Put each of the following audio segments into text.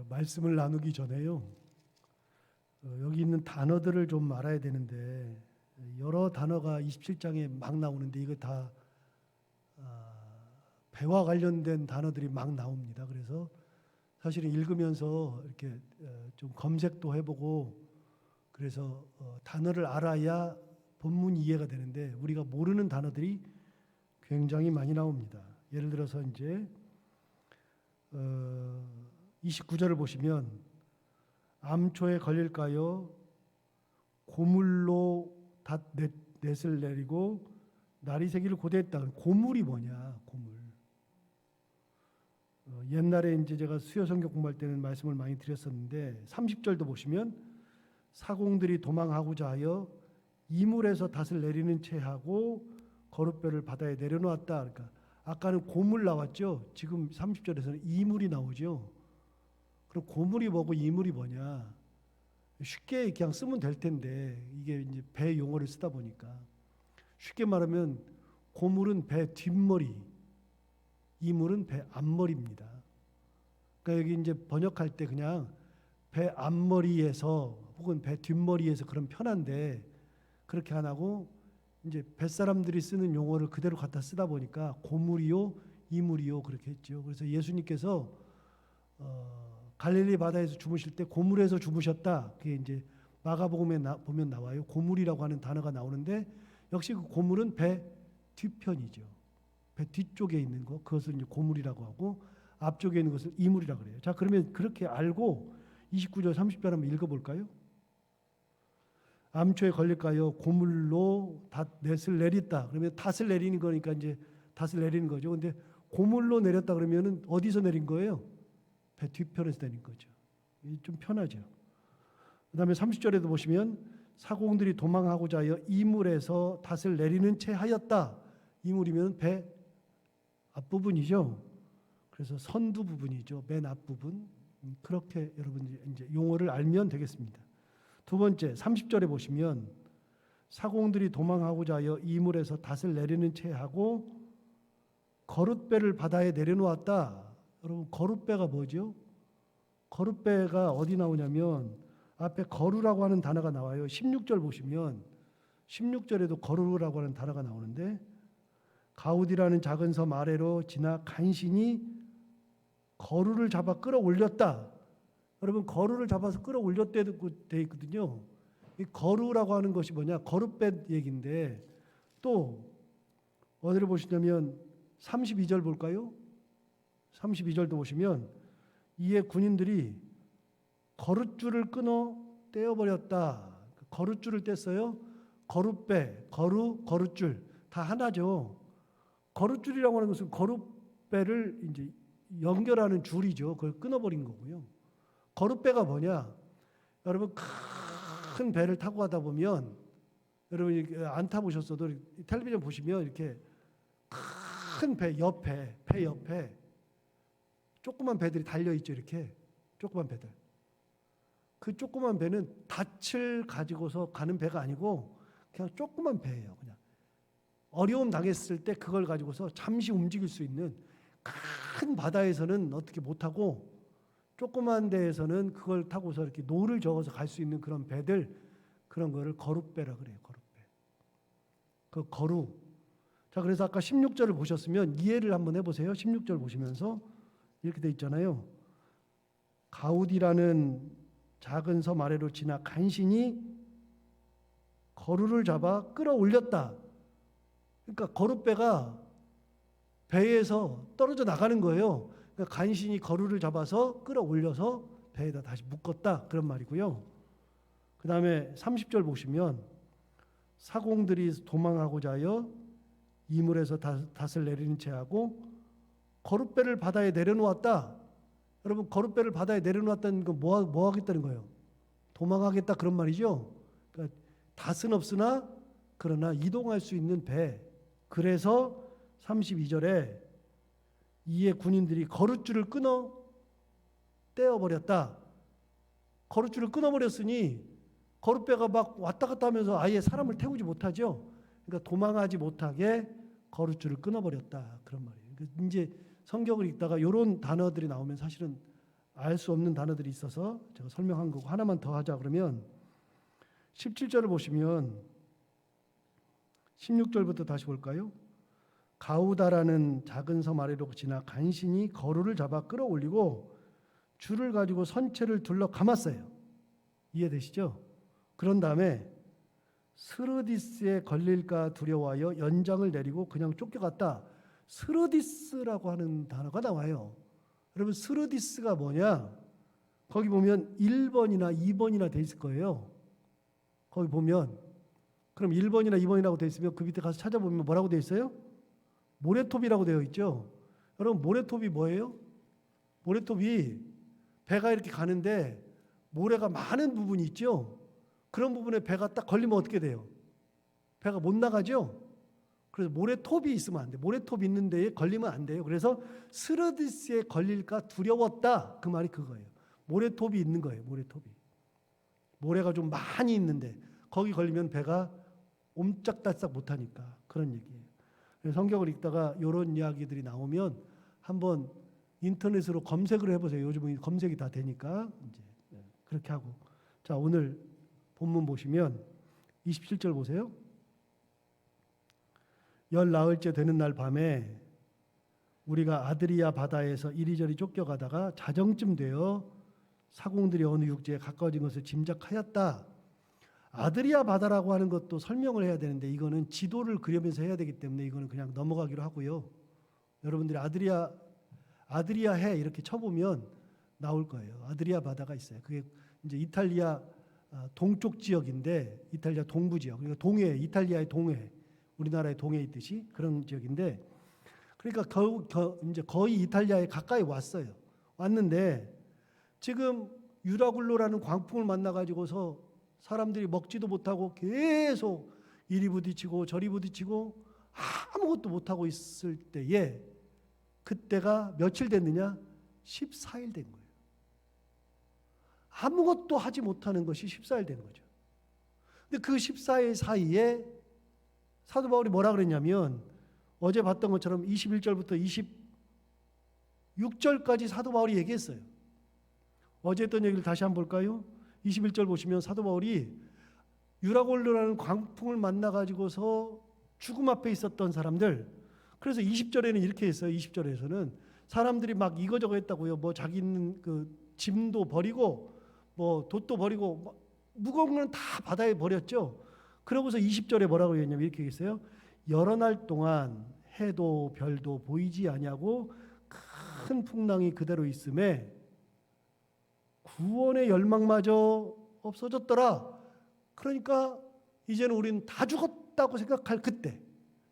말씀을 나누기 전에요. 여기 있는 단어들을 좀 알아야 되는데 여러 단어가 27장에 막 나오는데 이거 다 배와 관련된 단어들이 막 나옵니다. 그래서 사실은 읽으면서 이렇게 좀 검색도 해보고 그래서 단어를 알아야 본문 이해가 되는데 우리가 모르는 단어들이 굉장히 많이 나옵니다. 예를 들어서 이제 29절을 보시면 암초에 걸릴까요? 고물로 넷을 내리고 날이 새기를 고대했다. 고물이 뭐냐? 고물. 옛날에 이제 제가 수요 성경 공부할 때는 말씀을 많이 드렸었는데 30절도 보시면 사공들이 도망하고자 하여 이물에서 닷을 내리는 채 하고 거룻배를 바다에 내려놓았다. 그러니까 아까는 고물 나왔죠. 지금 30절에서는 이물이 나오죠. 그럼 고물이 뭐고 이물이 뭐냐? 쉽게 그냥 쓰면 될 텐데 이게 이제 배 용어를 쓰다 보니까 쉽게 말하면 고물은 배 뒷머리, 이물은 배 앞머리입니다. 그러니까 여기 이제 번역할 때 그냥 배 앞머리에서 혹은 배 뒷머리에서 그런 편한데 그렇게 안 하고 이제 뱃사람들이 쓰는 용어를 그대로 갖다 쓰다 보니까 고물이요, 이물이요 그렇게 했죠. 그래서 예수님께서 갈릴리 바다에서 주무실 때 고물에서 주무셨다. 그게 이제 마가복음에 보면 나와요. 고물이라고 하는 단어가 나오는데 역시 그 고물은 배 뒤편이죠. 배 뒤쪽에 있는 거 그것을 이제 고물이라고 하고 앞쪽에 있는 것을 이물이라고 그래요. 자, 그러면 그렇게 알고 29절 30절 한번 읽어볼까요? 암초에 걸릴까요? 고물로 넷을 내렸다. 그러면 닷을 내리는 거니까 이제 닷을 내리는 거죠. 근데 고물로 내렸다 그러면은 어디서 내린 거예요? 배 뒤편에서 내린 거죠. 좀 편하죠. 그다음에 30절에도 보시면 사공들이 도망하고자 하여 이물에서 닷을 내리는 채 하였다. 이물이면 배 앞부분이죠. 그래서 선두 부분이죠. 맨 앞부분. 그렇게 여러분 이제 용어를 알면 되겠습니다. 두 번째 30절에 보시면 사공들이 도망하고자 하여 이물에서 닷을 내리는 채 하고 거룻배를 바다에 내려놓았다. 여러분 거룻배가 뭐죠? 거룻배가 어디 나오냐면 앞에 거루라고 하는 단어가 나와요. 16절 보시면 16절에도 거루라고 하는 단어가 나오는데 가우디라는 작은 섬 아래로 지나 간신히 거루를 잡아 끌어올렸다. 여러분 거루를 잡아서 끌어올렸다고 되어 있거든요. 이 거루라고 하는 것이 뭐냐? 거룻배 얘기인데 또 어디를 보시냐면 32절 볼까요? 32절도 보시면 이에 군인들이 거룻줄을 끊어 떼어버렸다. 거룻줄을 뗐어요. 거룻배, 거룻줄 다 하나죠. 거룻줄이라고 하는 것은 거룻배를 이제 연결하는 줄이죠. 그걸 끊어버린 거고요. 거룻배가 뭐냐? 여러분 큰 배를 타고 가다 보면 여러분 안 타보셨어도 텔레비전 보시면 이렇게 큰 배 옆에 조그만 배들이 달려 있죠. 이렇게 조그만 배들. 그 조그만 배는 닻을 가지고서 가는 배가 아니고 그냥 조그만 배예요. 그냥 어려움 당했을 때 그걸 가지고서 잠시 움직일 수 있는 큰 바다에서는 어떻게 못하고 조그만 데에서는 그걸 타고서 이렇게 노를 저어서 갈 수 있는 그런 배들 그런 거를 거룻배라 그래요. 거룻배. 그 거루. 자, 그래서 아까 16절을 보셨으면 이해를 한번 해보세요. 16절 보시면서 이렇게 돼 있잖아요. 가우디라는 작은 섬 아래로 지나 간신히 거루를 잡아 끌어올렸다. 그러니까 거룻배가 배에서 떨어져 나가는 거예요. 그러니까 간신히 거루를 잡아서 끌어올려서 배에다 다시 묶었다. 그런 말이고요. 그 다음에 30절 보시면 사공들이 도망하고자 하여 이물에서 닷을 내리는 채 하고 거룻배를 바다에 내려놓았다. 여러분 거룻배를 바다에 내려놓았다는 건 뭐 하겠다는 거예요? 도망하겠다 그런 말이죠. 그러니까 닷은 없으나 그러나 이동할 수 있는 배. 그래서 32절에 이에 군인들이 거룻줄을 끊어 떼어버렸다. 거룻줄을 끊어버렸으니 거룻배가 막 왔다 갔다 하면서 아예 사람을 태우지 못하죠. 그러니까 도망하지 못하게 거룻줄을 끊어버렸다. 그런 말이에요. 이제 성경을 읽다가 이런 단어들이 나오면 사실은 알 수 없는 단어들이 있어서 제가 설명한 거고, 하나만 더 하자 그러면 17절을 보시면 16절부터 다시 볼까요? 가우다라는 작은 섬 아래로 지나 간신히 거루를 잡아 끌어올리고 줄을 가지고 선체를 둘러 감았어요. 이해되시죠? 그런 다음에 스르디스에 걸릴까 두려워하여 연장을 내리고 그냥 쫓겨갔다. 스르디스라고 하는 단어가 나와요. 여러분, 스르디스가 뭐냐? 거기 보면 1번이나 2번이나 돼 있을 거예요. 거기 보면, 그럼 1번이나 2번이라고 돼 있으면 그 밑에 가서 찾아보면 뭐라고 돼 있어요? 모래톱이라고 되어 있죠. 여러분, 모래톱이 뭐예요? 모래톱이 배가 이렇게 가는데 모래가 많은 부분이 있죠. 그런 부분에 배가 딱 걸리면 어떻게 돼요? 배가 못 나가죠. 그래서 모래톱이 있으면 안 돼. 모래톱 있는 데에 걸리면 안 돼요. 그래서 스르디스에 걸릴까 두려웠다. 그 말이 그거예요. 모래톱이 있는 거예요. 모래톱이. 모래가 좀 많이 있는데 거기 걸리면 배가 옴짝달싹 못하니까, 그런 얘기예요. 성경을 읽다가 이런 이야기들이 나오면 한번 인터넷으로 검색을 해보세요. 요즘은 검색이 다 되니까 이제 그렇게 하고. 자, 오늘 본문 보시면 27절 보세요. 열 나흘째 되는 날 밤에 우리가 아드리아 바다에서 이리저리 쫓겨가다가 자정쯤 되어 사공들이 어느 육지에 가까워진 것을 짐작하였다. 아드리아 바다라고 하는 것도 설명을 해야 되는데 이거는 지도를 그리면서 해야 되기 때문에 이거는 그냥 넘어가기로 하고요. 여러분들이 아드리아 해 이렇게 쳐보면 나올 거예요. 아드리아 바다가 있어요. 그게 이제 이탈리아 동쪽 지역인데, 이탈리아 동부 지역, 그러니까 동해, 이탈리아의 동해, 우리나라의 동해에 있듯이 그런 지역인데, 그러니까 이제 거의 이탈리아에 가까이 왔어요. 왔는데 지금 유라굴로라는 광풍을 만나가지고서 사람들이 먹지도 못하고 계속 이리 부딪히고 저리 부딪히고 아무것도 못하고 있을 때에, 그때가 며칠 됐느냐? 14일 된 거예요. 아무것도 하지 못하는 것이 14일 된 거죠. 근데 그 14일 사이에 사도 바울이 뭐라 그랬냐면, 어제 봤던 것처럼 21절부터 26절까지 사도 바울이 얘기했어요. 어제 했던 얘기를 다시 한번 볼까요? 21절 보시면 사도 바울이 유라굴로라는 광풍을 만나가지고서 죽음 앞에 있었던 사람들, 그래서 20절에는 이렇게 했어요. 20절에서는 사람들이 막 이거저거 했다고요. 뭐 자기는 그 짐도 버리고 뭐 돛도 버리고 무거운 건 다 바다에 버렸죠. 그러고서 20절에 뭐라고 했냐면 이렇게 했어요. 여러 날 동안 해도 별도 보이지 아니하고 큰 풍랑이 그대로 있음에 구원의 열망마저 없어졌더라. 그러니까 이제는 우리는 다 죽었다고 생각할 그때,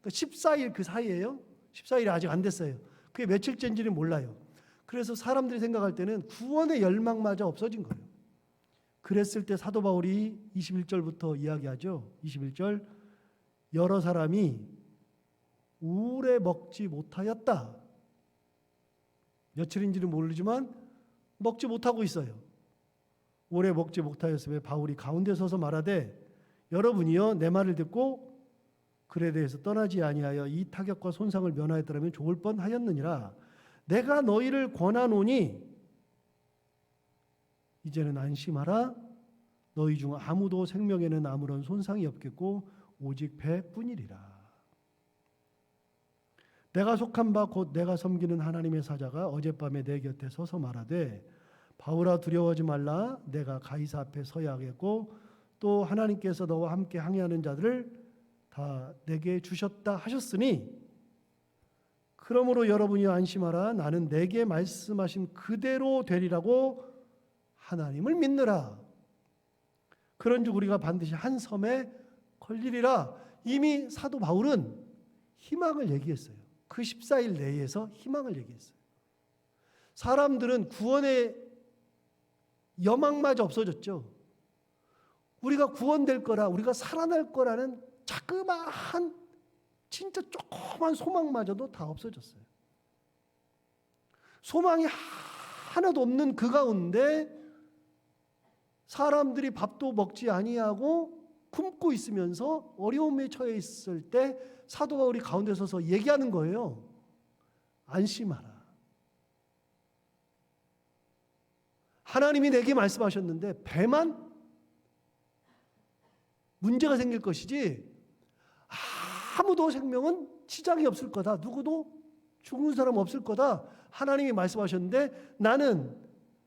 그러니까 14일 그 사이에요. 14일이 아직 안 됐어요. 그게 며칠째인지는 몰라요. 그래서 사람들이 생각할 때는 구원의 열망마저 없어진 거예요. 그랬을 때 사도 바울이 21절부터 이야기하죠. 21절, 여러 사람이 오래 먹지 못하였다. 며칠인지는 모르지만 먹지 못하고 있어요. 오래 먹지 못하였으며 바울이 가운데 서서 말하되, 여러분이여 내 말을 듣고 글에 대해서 떠나지 아니하여 이 타격과 손상을 면하였더라면 좋을 뻔하였느니라. 내가 너희를 권하노니 이제는 안심하라. 너희 중 아무도 생명에는 아무런 손상이 없겠고 오직 배뿐이리라. 내가 속한 바 곧 내가 섬기는 하나님의 사자가 어젯밤에 내 곁에 서서 말하되, 바울아 두려워하지 말라. 내가 가이사 앞에 서야 하겠고 또 하나님께서 너와 함께 항해하는 자들을 다 내게 주셨다 하셨으니, 그러므로 여러분이 안심하라. 나는 내게 말씀하신 그대로 되리라고 하나님을 믿느라. 그런즉 우리가 반드시 한 섬에 걸리리라. 이미 사도 바울은 희망을 얘기했어요. 그 14일 내에서 희망을 얘기했어요. 사람들은 구원의 여망마저 없어졌죠. 우리가 구원될 거라, 우리가 살아날 거라는 자그마한 진짜 조그만 소망마저도 다 없어졌어요. 소망이 하나도 없는 그 가운데 사람들이 밥도 먹지 아니하고 굶고 있으면서 어려움에 처해 있을 때 사도 바울이 가운데 서서 얘기하는 거예요. 안심하라. 하나님이 내게 말씀하셨는데 배만 문제가 생길 것이지 아무도 생명은 지장이 없을 거다. 누구도 죽은 사람 없을 거다. 하나님이 말씀하셨는데 나는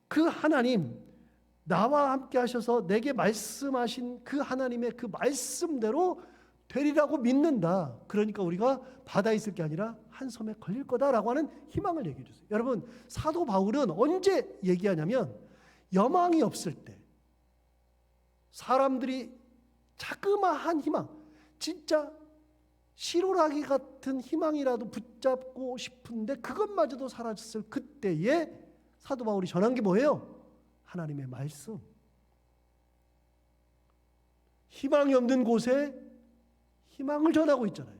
그 하나님, 나와 함께 하셔서 내게 말씀하신 그 하나님의 그 말씀대로 되리라고 믿는다. 그러니까 우리가 바다에 있을 게 아니라 한 섬에 걸릴 거다라고 하는 희망을 얘기해 주세요. 여러분, 사도 바울은 언제 얘기하냐면 여망이 없을 때, 사람들이 자그마한 희망, 진짜 시로라기 같은 희망이라도 붙잡고 싶은데 그것마저도 사라졌을 그때에 사도 바울이 전한 게 뭐예요? 하나님의 말씀. 희망이 없는 곳에 희망을 전하고 있잖아요.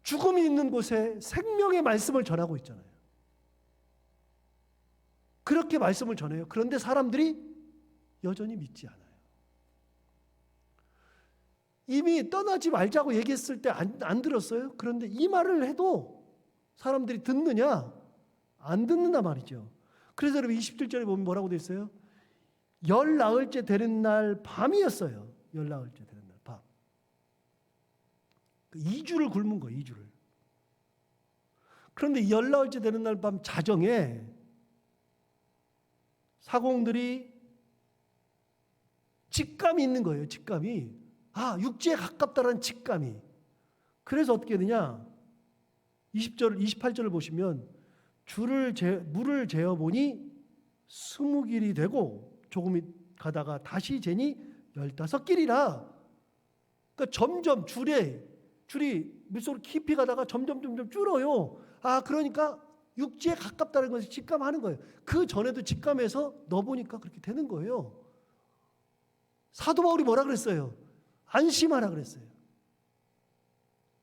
죽음이 있는 곳에 생명의 말씀을 전하고 있잖아요. 그렇게 말씀을 전해요. 그런데 사람들이 여전히 믿지 않아요. 이미 떠나지 말자고 얘기했을 때 안 들었어요. 그런데 이 말을 해도 사람들이 듣느냐? 안 듣는단 말이죠. 그래서 여러분 27절에 보면 뭐라고 되어 있어요? 열 나흘째 되는 날 밤이었어요. 열 나흘째 되는 날 밤. 2주를 굶은 거예요. 2주를. 그런데 열 나흘째 되는 날 밤 자정에 사공들이 직감이 있는 거예요. 직감이. 육지에 가깝다라는 직감이. 그래서 어떻게 되냐? 28절을 보시면 물을 재어 보니 20길이 되고 조금 가다가 다시 재니 15길이라. 그러니까 점점 줄이 물속으로 깊이 가다가 점점 줄어요. 그러니까 육지에 가깝다는 것을 직감하는 거예요. 그 전에도 직감해서 넣어보니까 그렇게 되는 거예요. 사도 바울이 뭐라 그랬어요? 안심하라 그랬어요.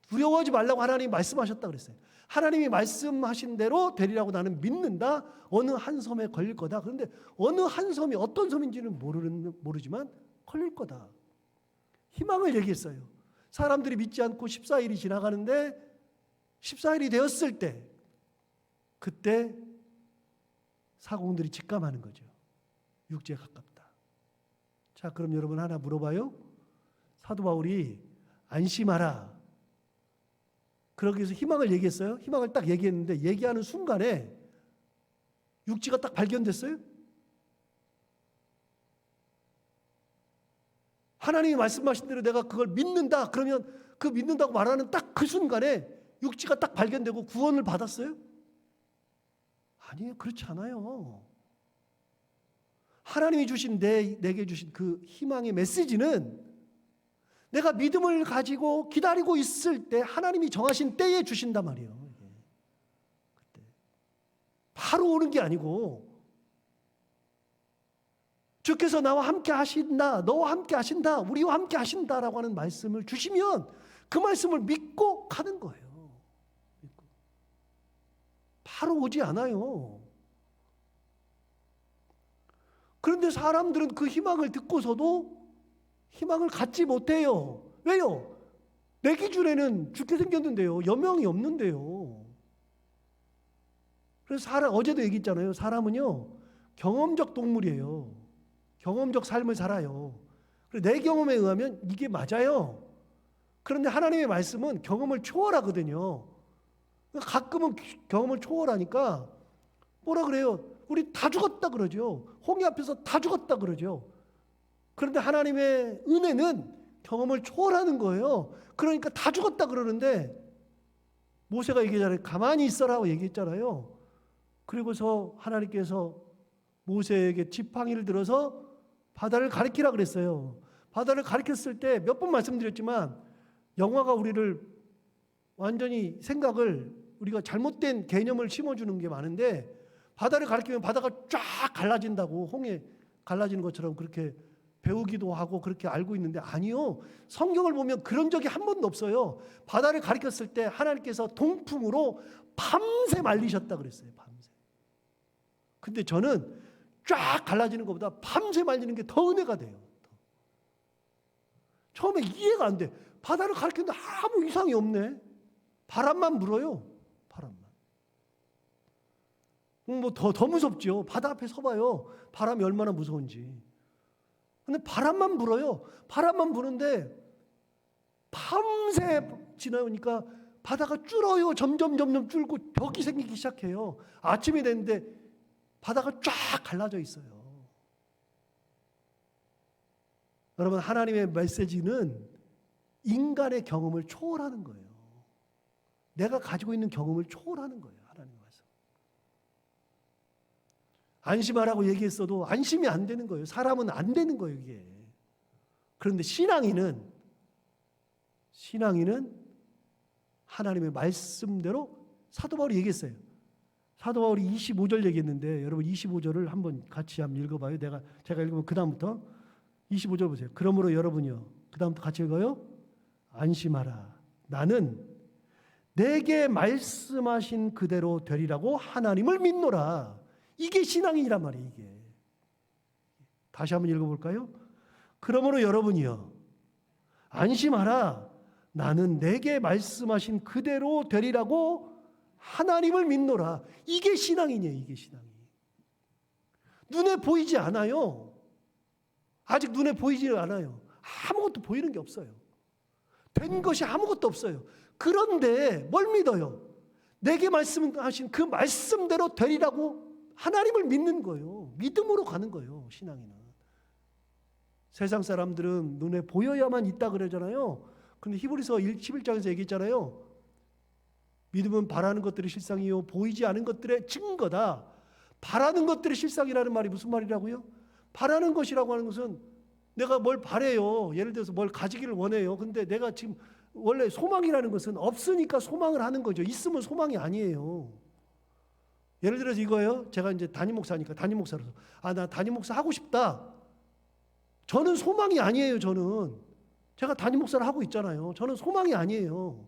두려워하지 말라고 하나님이 말씀하셨다 그랬어요. 하나님이 말씀하신 대로 되리라고 나는 믿는다. 어느 한 섬에 걸릴 거다. 그런데 어느 한 섬이 어떤 섬인지는 모르지만 걸릴 거다. 희망을 얘기했어요. 사람들이 믿지 않고 14일이 지나가는데 14일이 되었을 때 그때 사공들이 직감하는 거죠. 육지에 가깝다. 자, 그럼 여러분 하나 물어봐요. 사도 바울이 안심하라. 그러기 위해서 희망을 얘기했어요. 희망을 딱 얘기했는데 얘기하는 순간에 육지가 딱 발견됐어요. 하나님이 말씀하신 대로 내가 그걸 믿는다. 그러면 그 믿는다고 말하는 딱 그 순간에 육지가 딱 발견되고 구원을 받았어요? 아니에요. 그렇지 않아요. 하나님이 주신 내게 주신 그 희망의 메시지는 내가 믿음을 가지고 기다리고 있을 때 하나님이 정하신 때에 주신단 말이에요. 그때 바로 오는 게 아니고 주께서 나와 함께 하신다, 너와 함께 하신다, 우리와 함께 하신다라고 하는 말씀을 주시면 그 말씀을 믿고 가는 거예요. 바로 오지 않아요. 그런데 사람들은 그 희망을 듣고서도 희망을 갖지 못해요. 왜요? 내 기준에는 죽게 생겼는데요. 여명이 없는데요. 그래서 어제도 얘기했잖아요. 사람은요, 경험적 동물이에요. 경험적 삶을 살아요. 내 경험에 의하면 이게 맞아요. 그런데 하나님의 말씀은 경험을 초월하거든요. 가끔은 경험을 초월하니까 뭐라 그래요? 우리 다 죽었다 그러죠. 홍해 앞에서 다 죽었다 그러죠. 그런데 하나님의 은혜는 경험을 초월하는 거예요. 그러니까 다 죽었다 그러는데 모세가 얘기했잖아요. 가만히 있어라고 얘기했잖아요. 그리고서 하나님께서 모세에게 지팡이를 들어서 바다를 가리키라 그랬어요. 바다를 가리켰을 때 몇 번 말씀드렸지만 영화가 우리를 완전히 생각을 우리가 잘못된 개념을 심어주는 게 많은데 바다를 가리키면 바다가 쫙 갈라진다고 홍해 갈라지는 것처럼 그렇게 배우기도 하고 그렇게 알고 있는데 아니요. 성경을 보면 그런 적이 한 번도 없어요. 바다를 가리켰을 때 하나님께서 동풍으로 밤새 말리셨다 그랬어요. 밤새. 근데 저는 쫙 갈라지는 것보다 밤새 말리는 게 더 은혜가 돼요. 처음에 이해가 안 돼. 바다를 가리켰는데 아무 이상이 없네. 바람만 불어요. 바람만. 뭐 더 무섭죠. 바다 앞에 서봐요. 바람이 얼마나 무서운지. 근데 바람만 불어요. 바람만 부는데 밤새 지나오니까 바다가 줄어요. 점점 줄고 벽이 생기기 시작해요. 아침이 됐는데 바다가 쫙 갈라져 있어요. 여러분, 하나님의 메시지는 인간의 경험을 초월하는 거예요. 내가 가지고 있는 경험을 초월하는 거예요. 하나님 말씀. 안심하라고 얘기했어도 안심이 안 되는 거예요. 사람은 안 되는 거예요, 이게. 그런데 신앙인은 하나님의 말씀대로 사도 바울이 얘기했어요. 사도 바울이 25절 얘기했는데 여러분 25절을 한번 같이 한번 읽어봐요. 제가 읽으면 그 다음부터 25절 보세요. 그러므로 여러분이요. 그 다음부터 같이 읽어요. 안심하라. 나는 내게 말씀하신 그대로 되리라고 하나님을 믿노라. 이게 신앙이란 말이에요. 이게. 다시 한번 읽어볼까요? 그러므로 여러분이요. 안심하라. 나는 내게 말씀하신 그대로 되리라고 하나님을 믿노라. 이게 신앙이에요. 이게 신앙이. 눈에 보이지 않아요. 아직 눈에 보이지 않아요. 아무것도 보이는 게 없어요. 된 것이 아무것도 없어요. 그런데 뭘 믿어요? 내게 말씀하신 그 말씀대로 되리라고 하나님을 믿는 거예요. 믿음으로 가는 거예요. 신앙이는. 세상 사람들은 눈에 보여야만 있다 그러잖아요. 근데 히브리서 11장에서 얘기했잖아요. 믿음은 바라는 것들의 실상이요 보이지 않은 것들의 증거다. 바라는 것들의 실상이라는 말이 무슨 말이라고요? 바라는 것이라고 하는 것은 내가 뭘 바래요. 예를 들어서 뭘 가지기를 원해요. 근데 내가 지금 원래 소망이라는 것은 없으니까 소망을 하는 거죠. 있으면 소망이 아니에요. 예를 들어서 이거예요. 제가 이제 담임 목사니까 담임 목사로서 나 담임 목사 하고 싶다. 저는 소망이 아니에요. 제가 담임 목사를 하고 있잖아요. 저는 소망이 아니에요.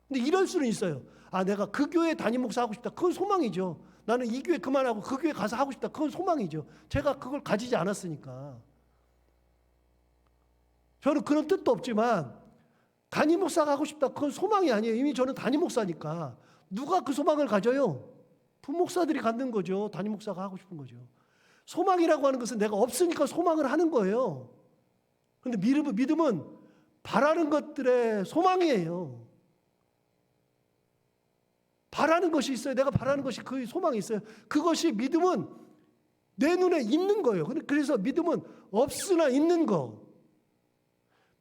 근데 이럴 수는 있어요. 내가 그 교회 담임 목사 하고 싶다. 그건 소망이죠. 나는 이 교회 그만하고 그 교회 가서 하고 싶다. 그건 소망이죠. 제가 그걸 가지지 않았으니까. 저는 그런 뜻도 없지만 담임 목사가 하고 싶다. 그건 소망이 아니에요. 이미 저는 담임 목사니까. 누가 그 소망을 가져요? 부목사들이 갖는 거죠. 담임 목사가 하고 싶은 거죠. 소망이라고 하는 것은 내가 없으니까 소망을 하는 거예요. 그런데 믿음은 바라는 것들의 소망이에요. 바라는 것이 있어요. 내가 바라는 것이 그 소망이 있어요. 그것이 믿음은 내 눈에 있는 거예요. 그래서 믿음은 없으나 있는 거,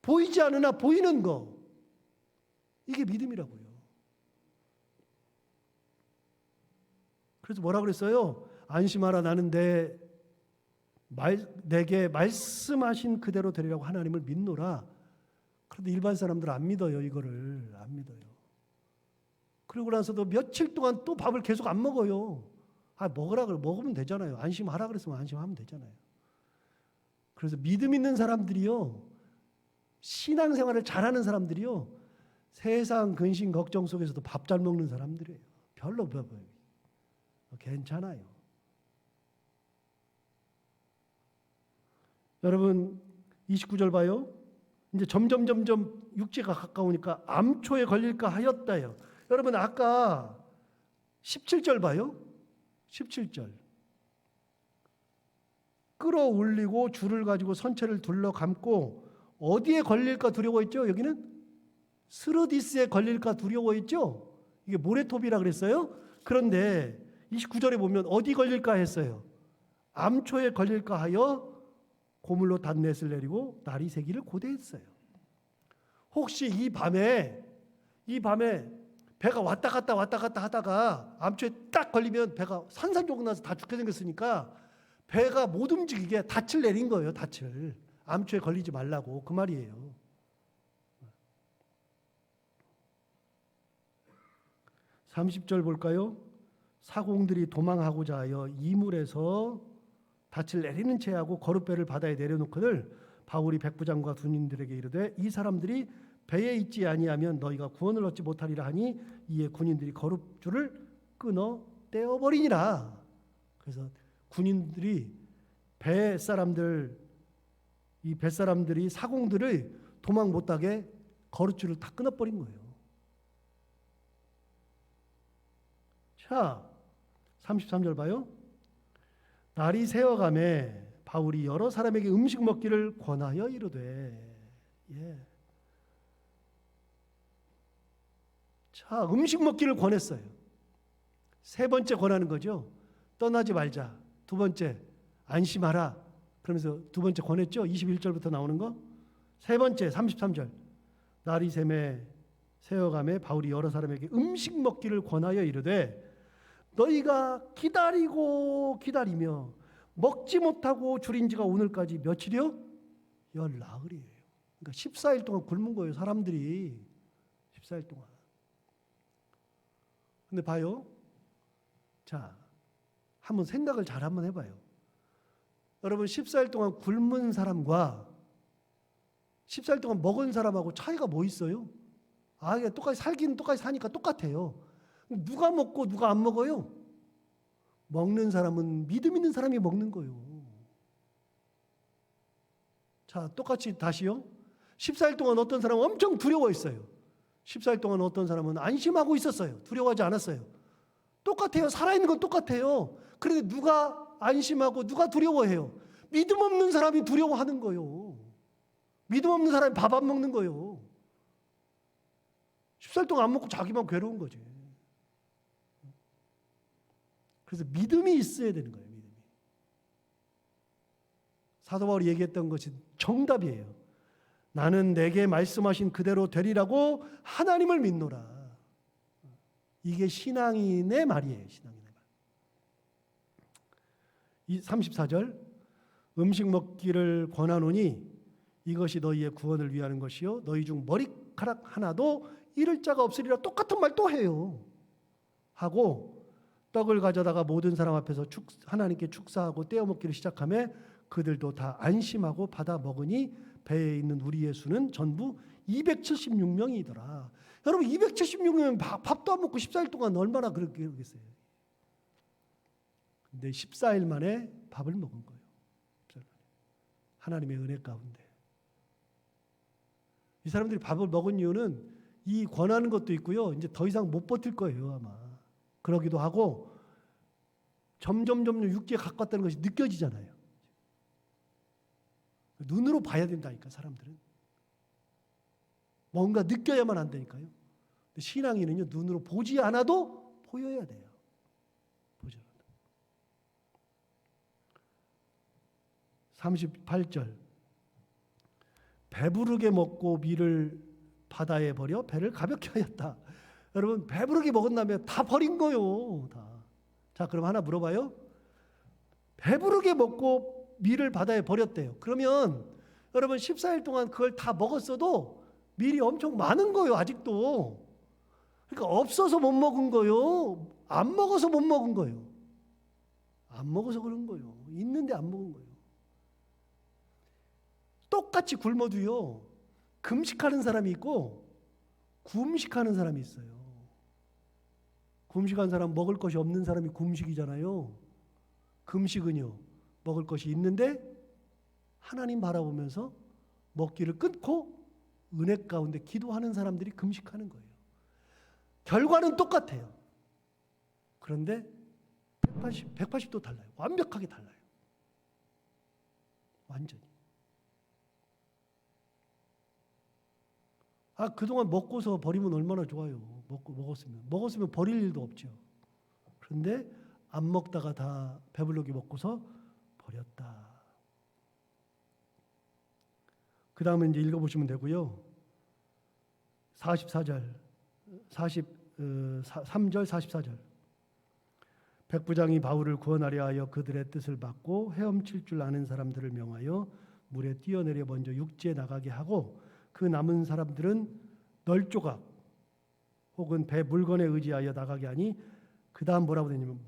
보이지 않으나 보이는 거, 이게 믿음이라고요. 그래서 뭐라 그랬어요? 안심하라. 나는 내게 말씀하신 그대로 되리라고 하나님을 믿노라. 그런데 일반 사람들은 안 믿어요. 이거를 안 믿어요. 그러고 나서도 며칠 동안 또 밥을 계속 안 먹어요. 먹으라 그래. 먹으면 되잖아요. 안심하라 그랬으면 안심하면 되잖아요. 그래서 믿음 있는 사람들이요, 신앙생활을 잘하는 사람들이요, 세상 근심 걱정 속에서도 밥 잘 먹는 사람들이에요. 별로 괜찮아요. 여러분 29절 봐요. 이제 점점 육지가 가까우니까 암초에 걸릴까 하였다요. 여러분 아까 17절 봐요. 17절. 끌어올리고 줄을 가지고 선체를 둘러 감고 어디에 걸릴까 두려워했죠? 여기는 스르디스에 걸릴까 두려워했죠? 이게 모래톱이라 그랬어요. 그런데 29절에 보면 어디 걸릴까 했어요. 암초에 걸릴까 하여 고물로 단넷을 내리고 날이 새기를 고대했어요. 혹시 이 밤에 배가 왔다 갔다 하다가 암초에 딱 걸리면 배가 산산조각 나서 다 죽게 생겼으니까 배가 못 움직이게 닻을 내린 거예요. 닻을. 암초에 걸리지 말라고 그 말이에요. (30절) 볼까요? 사공들이 도망하고자 하여 이물에서 닻을 내리는 채 하고 거룻배를 바다에 내려놓거늘 바울이 백부장과 군인들에게 이르되 이 사람들이 배에 있지 아니하면 너희가 구원을 얻지 못하리라 하니 이에 군인들이 거룻줄을 끊어 떼어버리니라. 그래서 군인들이 뱃사람들이 사공들을 도망 못하게 거룻줄을 다 끊어버린 거예요. 자, 33절 봐요. 날이 새어가매 바울이 여러 사람에게 음식 먹기를 권하여 이르되. 예. 자, 음식 먹기를 권했어요. 세 번째 권하는 거죠. 떠나지 말자. 두 번째, 안심하라. 그러면서 두 번째 권했죠. 21절부터 나오는 거. 세 번째, 33절. 날이 새어가매 바울이 여러 사람에게 음식 먹기를 권하여 이르되 너희가 기다리고 기다리며 먹지 못하고 줄인 지가 오늘까지 며칠이요? 열나흘이에요. 그러니까 14일 동안 굶은 거예요. 사람들이 14일 동안. 근데 봐요. 자, 한번 생각을 잘 한번 해봐요. 여러분 14일 동안 굶은 사람과 14일 동안 먹은 사람하고 차이가 뭐 있어요? 아, 똑같이 살기는 똑같이 사니까 똑같아요. 누가 먹고 누가 안 먹어요? 먹는 사람은 믿음 있는 사람이 먹는 거예요. 자, 똑같이 다시요. 14일 동안 어떤 사람은 엄청 두려워했어요. 14일 동안 어떤 사람은 안심하고 있었어요. 두려워하지 않았어요. 똑같아요. 살아있는 건 똑같아요. 그런데 누가 안심하고 누가 두려워해요? 믿음 없는 사람이 두려워하는 거예요. 믿음 없는 사람이 밥 안 먹는 거예요. 14일 동안 안 먹고 자기만 괴로운 거지. 그래서 믿음이 있어야 되는 거예요. 믿음이. 사도 바울이 얘기했던 것이 정답이에요. 나는 내게 말씀하신 그대로 되리라고 하나님을 믿노라. 이게 신앙인의 말이에요. 신앙인의 말. 이 34절 음식 먹기를 권하노니 이것이 너희의 구원을 위하는 것이요 너희 중 머리카락 하나도 잃을 자가 없으리라. 똑같은 말 또 해요. 하고 떡을 가져다가 모든 사람 앞에서 하나님께 축사하고 떼어 먹기를 시작하며 그들도 다 안심하고 받아 먹으니 배에 있는 우리의 수는 전부 276명이더라. 여러분 276명이면 밥도 안 먹고 14일 동안 얼마나 그렇게 그러겠어요. 근데 14일 만에 밥을 먹은 거예요. 하나님의 은혜 가운데. 이 사람들이 밥을 먹은 이유는 이 권하는 것도 있고요. 이제 더 이상 못 버틸 거예요, 아마. 그러기도 하고 점점 육지에 가까웠다는 것이 느껴지잖아요. 눈으로 봐야 된다니까, 사람들은. 뭔가 느껴야만 한다니까요. 근데 신앙인은요, 눈으로 보지 않아도 보여야 돼요. 보지 않아도. 38절. 배부르게 먹고 밀을 바다에 버려 배를 가볍게 하였다. 여러분 배부르게 먹은 다음에 다 버린 거요. 다. 자, 그럼 하나 물어봐요. 배부르게 먹고 밀을 바다에 버렸대요. 그러면 여러분 14일 동안 그걸 다 먹었어도 밀이 엄청 많은 거예요. 아직도. 그러니까 없어서 못 먹은 거요. 안 먹어서 못 먹은 거예요. 안 먹어서 그런 거예요. 있는데 안 먹은 거예요. 똑같이 굶어도요. 금식하는 사람이 있고 굶식하는 사람이 있어요. 금식한 사람 먹을 것이 없는 사람이 금식이잖아요. 금식은요. 먹을 것이 있는데 하나님 바라보면서 먹기를 끊고 은혜 가운데 기도하는 사람들이 금식하는 거예요. 결과는 똑같아요. 그런데 180도 달라요. 완벽하게 달라요. 완전히. 아, 그동안 먹고서 버리면 얼마나 좋아요. 먹었으면 버릴 일도 없죠. 그런데 안 먹다가 다 배불르게 먹고서 버렸다. 그 다음에 이제 읽어보시면 되고요. 44절, 3절, 44절. 백부장이 바울을 구원하려 하여 그들의 뜻을 받고 헤엄칠 줄 아는 사람들을 명하여 물에 뛰어내려 먼저 육지에 나가게 하고 그 남은 사람들은 널조각 혹은 배 물건에 의지하여 나가게 하니 그 다음 뭐라고 되냐면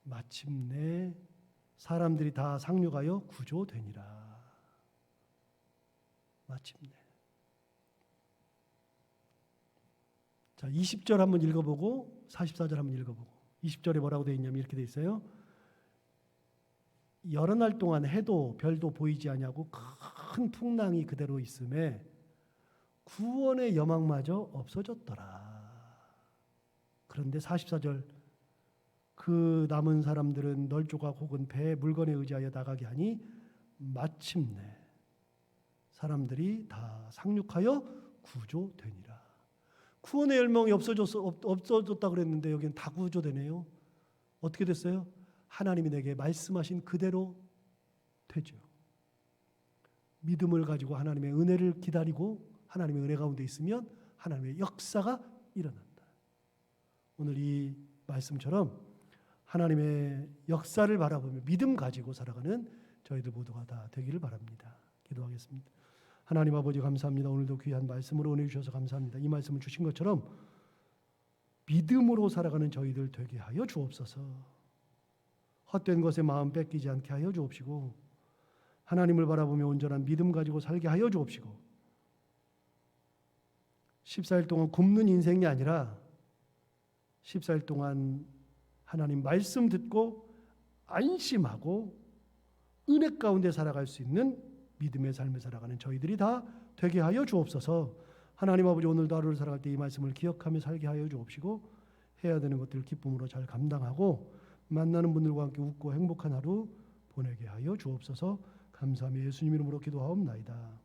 마침내 사람들이 다 상륙하여 구조되니라. 마침내. 자, 20절 한번 읽어보고 44절 한번 읽어보고 20절에 뭐라고 되어 있냐면 이렇게 되어 있어요. 여러 날 동안 해도 별도 보이지 아니하고 큰 풍랑이 그대로 있음에 구원의 여망마저 없어졌더라. 그런데 44절 그 남은 사람들은 널조각 혹은 배 물건에 의지하여 나가게 하니 마침내 사람들이 다 상륙하여 구조되니라. 구원의 열망이 없어졌다 그랬는데 여기는 다 구조되네요. 어떻게 됐어요? 하나님이 내게 말씀하신 그대로 되죠. 믿음을 가지고 하나님의 은혜를 기다리고 하나님의 은혜 가운데 있으면 하나님의 역사가 일어난다. 오늘 이 말씀처럼 하나님의 역사를 바라보며 믿음 가지고 살아가는 저희들 모두가 다 되기를 바랍니다. 기도하겠습니다. 하나님 아버지 감사합니다. 오늘도 귀한 말씀으로 은혜 주셔서 감사합니다. 이 말씀을 주신 것처럼 믿음으로 살아가는 저희들 되게 하여 주옵소서. 헛된 것에 마음 뺏기지 않게 하여 주옵시고 하나님을 바라보며 온전한 믿음 가지고 살게 하여 주옵시고 14일 동안 굶는 인생이 아니라 14일 동안 하나님 말씀 듣고 안심하고 은혜 가운데 살아갈 수 있는 믿음의 삶을 살아가는 저희들이 다 되게 하여 주옵소서. 하나님 아버지 오늘도 하루를 살아갈 때 이 말씀을 기억하며 살게 하여 주옵시고 해야 되는 것들을 기쁨으로 잘 감당하고 만나는 분들과 함께 웃고 행복한 하루 보내게 하여 주옵소서. 감사하며 예수님 이름으로 기도하옵나이다.